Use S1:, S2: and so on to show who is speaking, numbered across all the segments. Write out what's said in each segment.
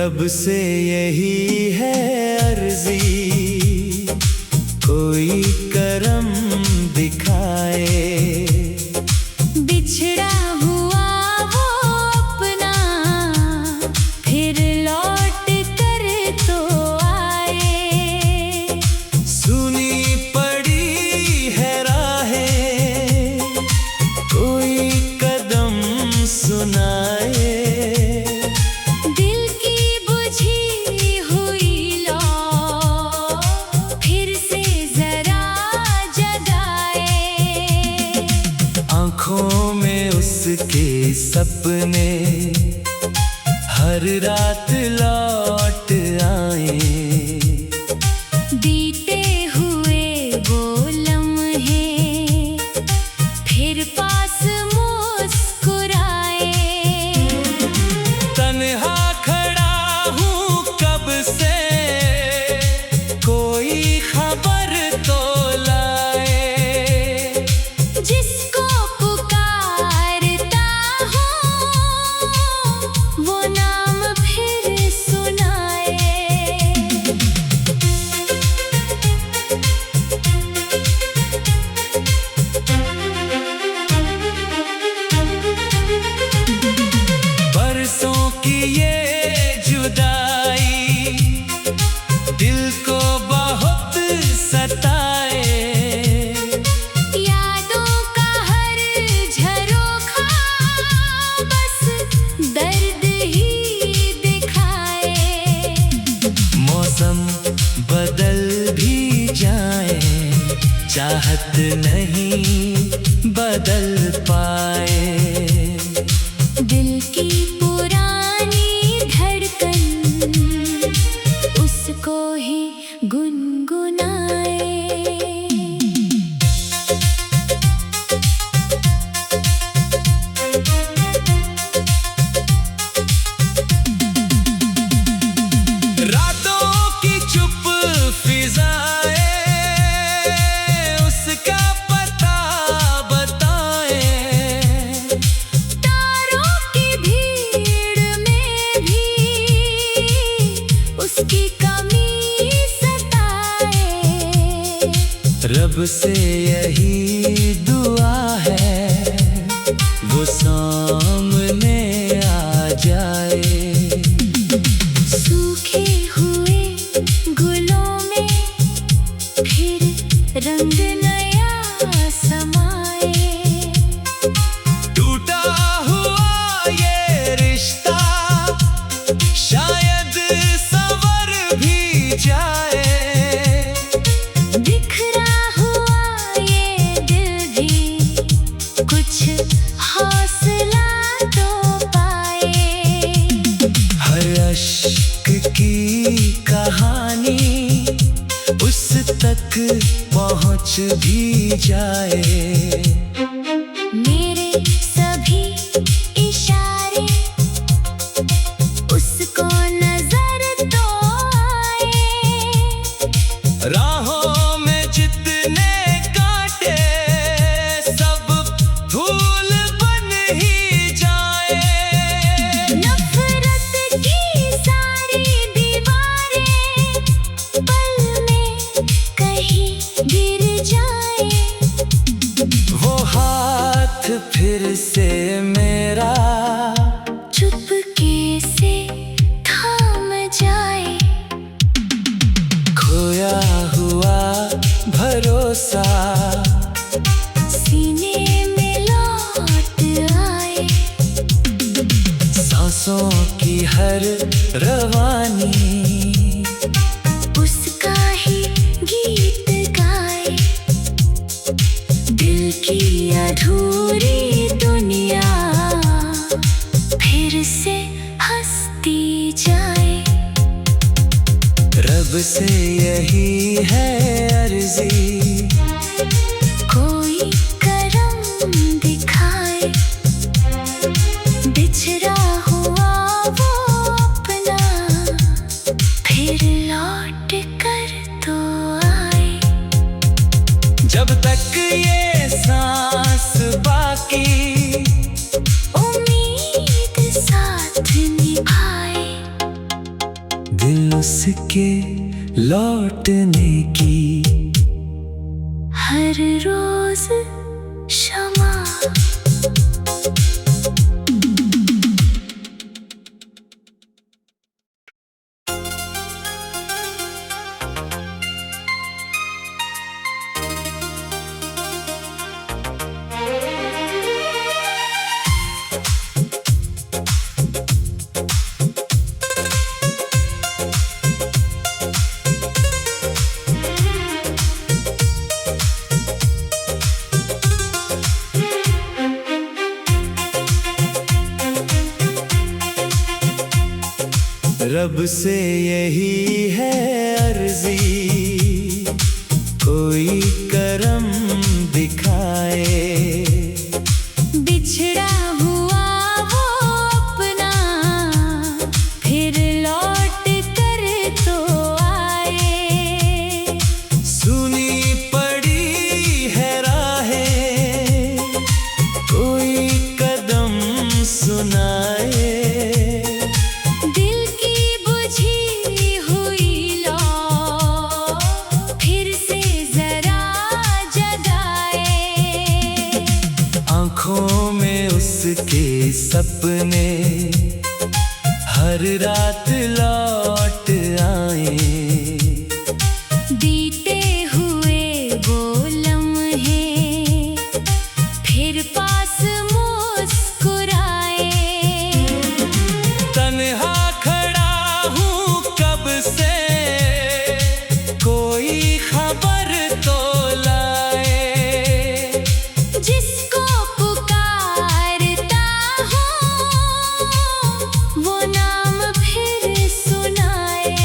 S1: रब से यही है अर्जी, कोई करम दिखाए।
S2: बिछड़ा हुआ वो अपना फिर लौट कर तो आए।
S1: सुनी पड़ी है राहें, कोई कदम सुनाए। आँखों में उसके सपने हर रात लौट आए।
S2: बीते हुए वो लम्हे फिर पास मुस्कुराए।
S1: तन्हा खड़ा हूँ कब से, कोई खबर तो लाए।
S2: जिसको
S1: दिल को बहुत सताए।
S2: यादों का हर झरोखा बस दर्द ही दिखाए।
S1: मौसम बदल भी जाए, चाहत नहीं बदल पाए।
S2: दिल की पुरानी धड़कन उसको ही गुनगुनाए।
S1: रातों की चुप फिजाएं उसका पता बताए।
S2: तारों की भीड़ में भी उसकी कमी सताए।
S1: रब से यही दुआ है, वो सामने आ जाए।
S2: सूखे हुए गुलों में फिर रंग नया समाए।
S1: टूटा हुआ ये रिश्ता शायद संवर भी जाए।
S2: बिखरा हुआ ये दिल भी कुछ हौसला तो पाए।
S1: हर अश्क की कहानी उस तक पहुँच भी जाए।
S2: मेरे सभी इशारे उसको नजर तो आए।
S1: राहों में जितने कांटे सब धूल बन ही जाए।
S2: नफरत की सारी दीवारें पल में कहीं गिर जाए।
S1: वो हाथ फिर से मेरा
S2: चुपके से थाम जाए।
S1: खोया हुआ भरोसा
S2: सीने में लौट आए।
S1: सांसों की हर रवानी
S2: उसका ही गीत गाए। दिल की अधूरी दुनिया फिर से हंसती जाए।
S1: रब से यही है अर्जी,
S2: कोई करम दिखाए। बिछड़ा हुआ वो अपना फिर लौट कर तो आए।
S1: जब तक ये सांस बाकी
S2: उम्मीद साथ निभाए।
S1: दिल उसके लौटने की
S2: हर रोज क्षमा।
S1: रब से यही है अर्जी, कोई करम दिखाए।
S2: बिछड़ा हुआ वो अपना फिर लौट कर तो आए।
S1: सुनी पड़ी है राहें, कोई कदम सुनाए। आँखों में उसके सपने हर रात लौट आए।
S2: बीते हुए वो लम्हे फिर पास मुस्कुराए।
S1: तन्हा खड़ा हूँ कब से, कोई खबर तो लाए।
S2: जिसको पुकारता हूँ वो नाम फिर सुनाए।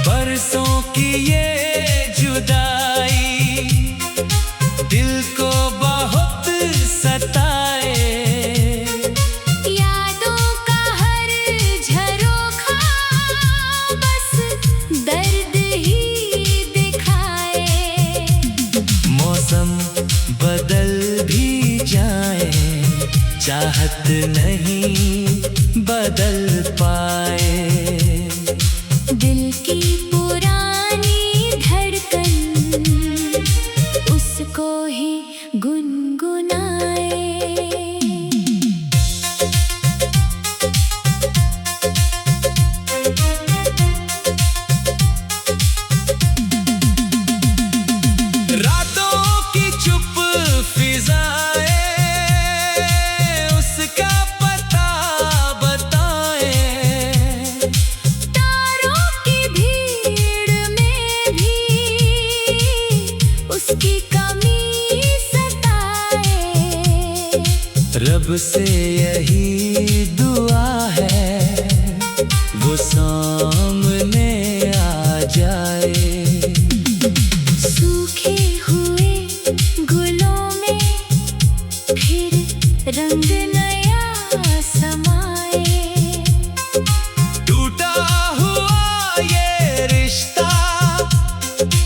S1: बरसों की ये जुदाई दिल को बहुत सताए।
S2: यादों का हर झरोखा बस दर्द ही दिखाए।
S1: मौसम बदल भी जाए, चाहत नहीं बदल पाए।
S2: दिल की पुरानी धड़कन उसको ही गुनगुनाए।
S1: रातों की चुप फिजाएं उसका पता बताए।
S2: तारों की भीड़ में भी उसकी कमी सताए।
S1: रब से यही दुआ है, वो सामने आ जाए।
S2: सूखे हुए गुलों में फिर रंग नया समाए।
S1: टूटा हुआ ये रिश्ता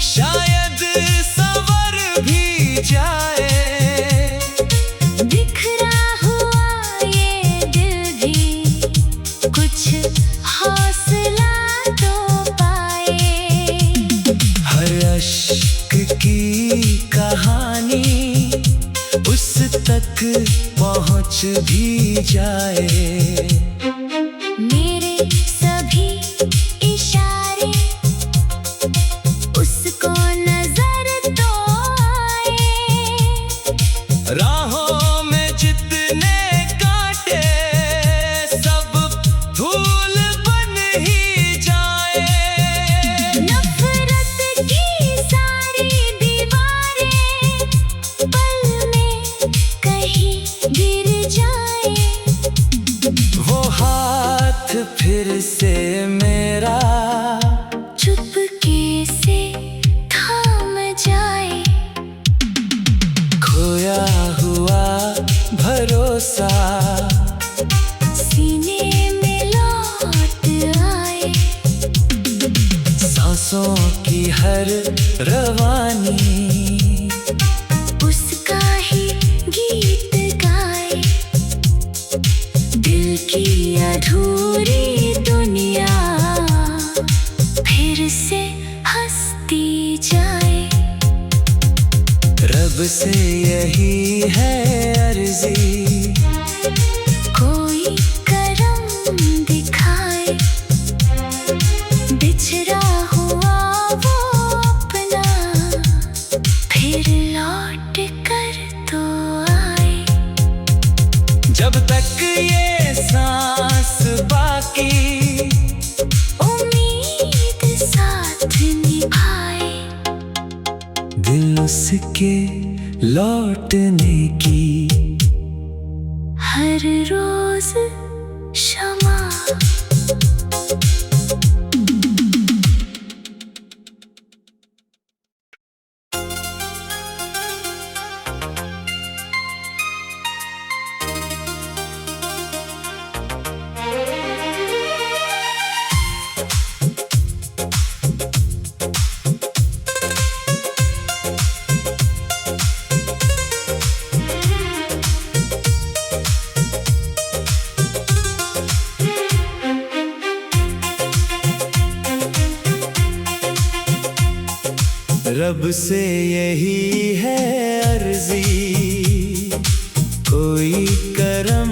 S1: शायद संवर भी जाए।
S2: बिखरा हुआ ये दिल भी कुछ हौसला तो पाए।
S1: हर अश्क की कहानी उस तक पहुँच भी जाए।
S2: मेरे सभी इशारे उसको नजर तो आए।
S1: राहों में जितने कांटे सब धूल बन ही जाए।
S2: नफरत की सारी दीवारें पल में कहीं गिर जाए।
S1: वो हाथ फिर से मेरा
S2: चुपके से थाम जाए।
S1: खोया हुआ भरोसा
S2: सीने में लौट आए।
S1: सांसों की हर रवानी कहानी,
S2: उसका ही गीत गाए। दिल की अधूरी दुनिया फिर से हंसती जाए।
S1: रब से यही है अर्जी,
S2: कोई करम दिखाए। बिछड़ा हुआ वो अपना फिर लौट कर तो आए।
S1: जब तक ये सांस बाकी,
S2: उम्मीद साथ निभाए।
S1: दिल उसके लौटने की
S2: हर रोज क्षमा।
S1: रब से यही है अर्जी, कोई करम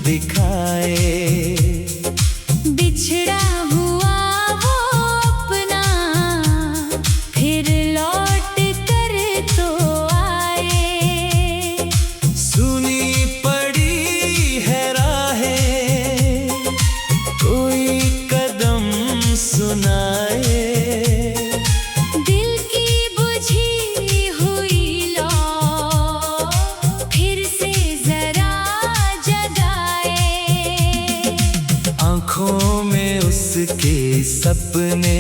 S1: दिखाए।
S2: बिछड़ा हुआ वो अपना फिर लौट कर तो आए।
S1: सुनी पड़ी है राहें, कोई कदम सुनाए। आँखों में उसके सपने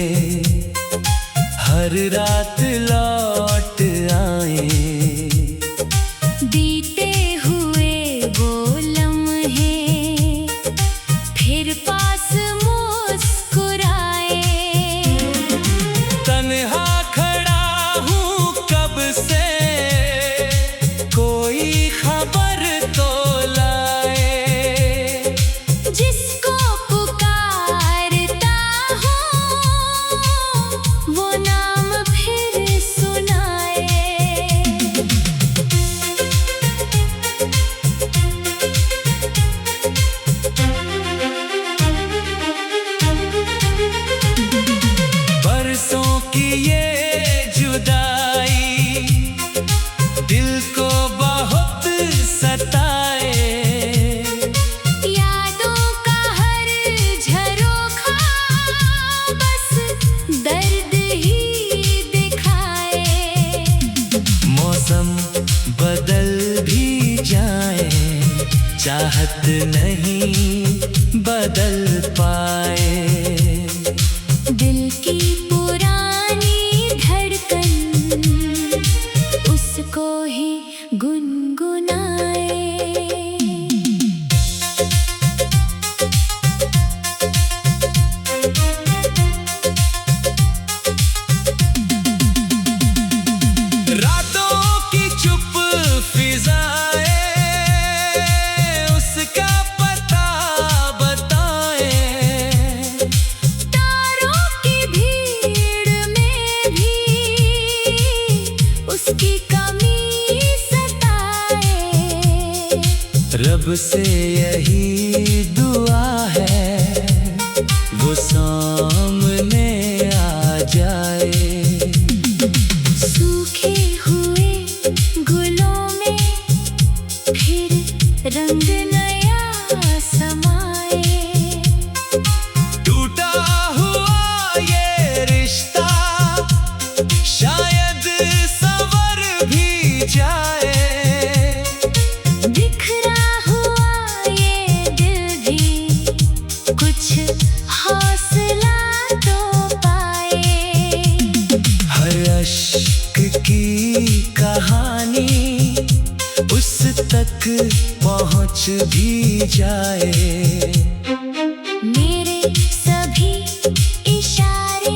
S1: हर रात लौट आए।
S2: बीते हुए वो लम्हे फिर पास मुस्कुराए।
S1: तन्हा खड़ा हूँ कब से, कोई खबर तो लाए।
S2: जिसको पुकारता हूँ वो नाम फिर सुनाए।
S1: बरसों की ये जुदाई दिल को बहुत सताए।
S2: यादों का हर झरोखा बस दर्द ही दिखाए।
S1: मौसम बदल भी जाए, चाहत नहीं बदल पाए।
S2: दिल की पुरानी धड़कन उसको ही गुनगुनाए।
S1: रातों की चुप फिजाएं उसका पता बताए।
S2: तारों की भीड़ में भी उसकी कमी सताए।
S1: रब से यही दुआ है, वो सामने आ जाए।
S2: सूखे हुए गुलों में फिर रंग नया समाए।
S1: टूटा हुआ ये रिश्ता शायद संवर भी जाए।
S2: बिखरा हुआ ये दिल भी कुछ हौसला तो पाए।
S1: हर अश्क की कहानी उस तक पहुँच भी जाए।
S2: मेरे सभी इशारे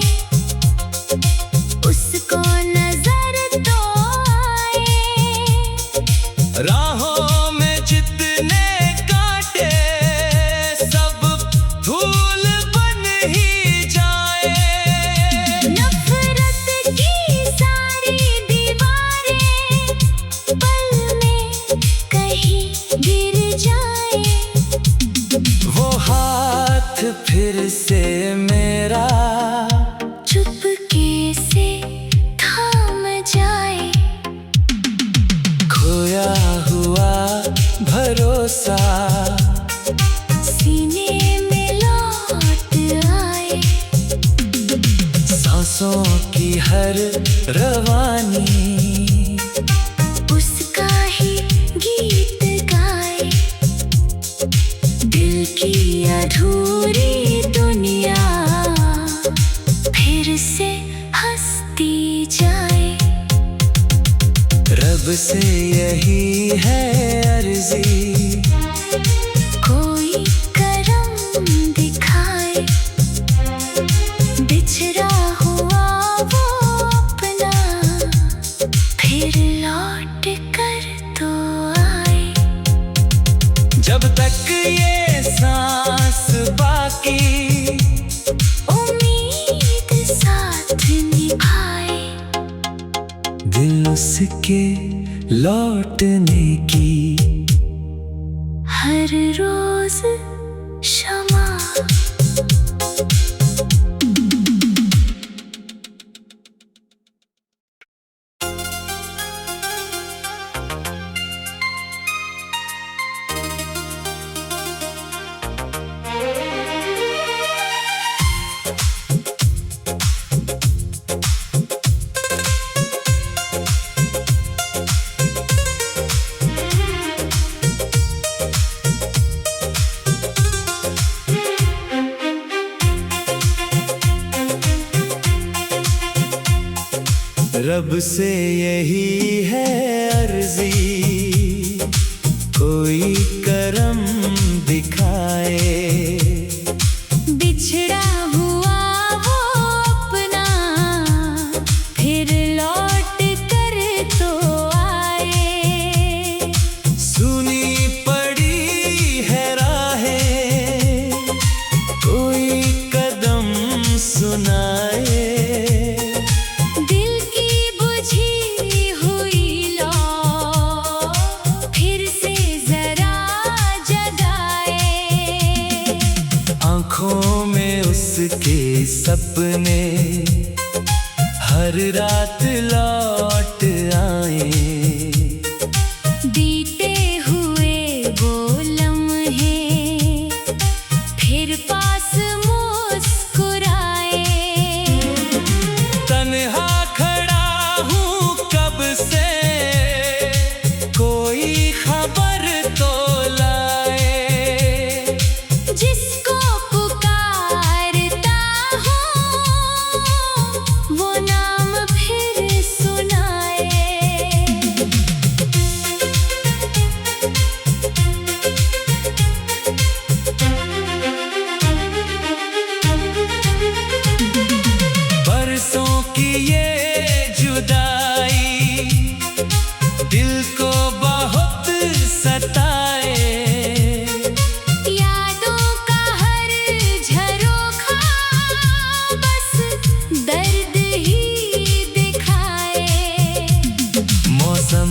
S2: उसको नजर
S1: हर रवानी
S2: उसका ही गीत गाए। दिल की अधूरी दुनिया फिर से हंसती जाए।
S1: रब से यही है अर्जी,
S2: कोई करम दिखाए। बिछड़ा हुआ वो अपना फिर लौट कर तो आए।
S1: जब तक ये सांस बाकी
S2: उम्मीद साथ निभाए।
S1: दिल उसके लौटने की
S2: हर रोज क्षमा।
S1: रब से यही है अर्जी, कोई करम दिखाए।
S2: बिछड़ा हुआ वो अपना फिर लौट कर तो आए।
S1: सुनी पड़ी है राहें, कोई कदम सुनाए। आँखों में उसके सपने हर रात लौट आए।
S2: बीते हुए वो लम्हे फिर पास मुस्कुराए।
S1: तन्हा खड़ा हूँ कब से, कोई खबर तो लाए।
S2: जिसको पुकारता हूँ वो नाम फिर सुनाए।
S1: बरसों की ये जुदाई दिल को बहुत सताए।
S2: यादों का हर झरोखा बस दर्द ही दिखाए।
S1: मौसम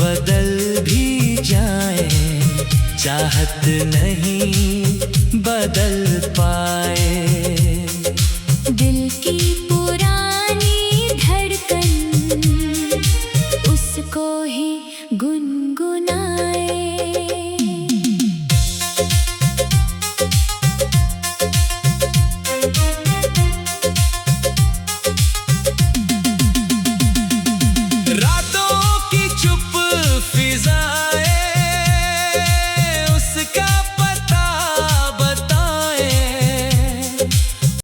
S1: बदल भी जाए, चाहत नहीं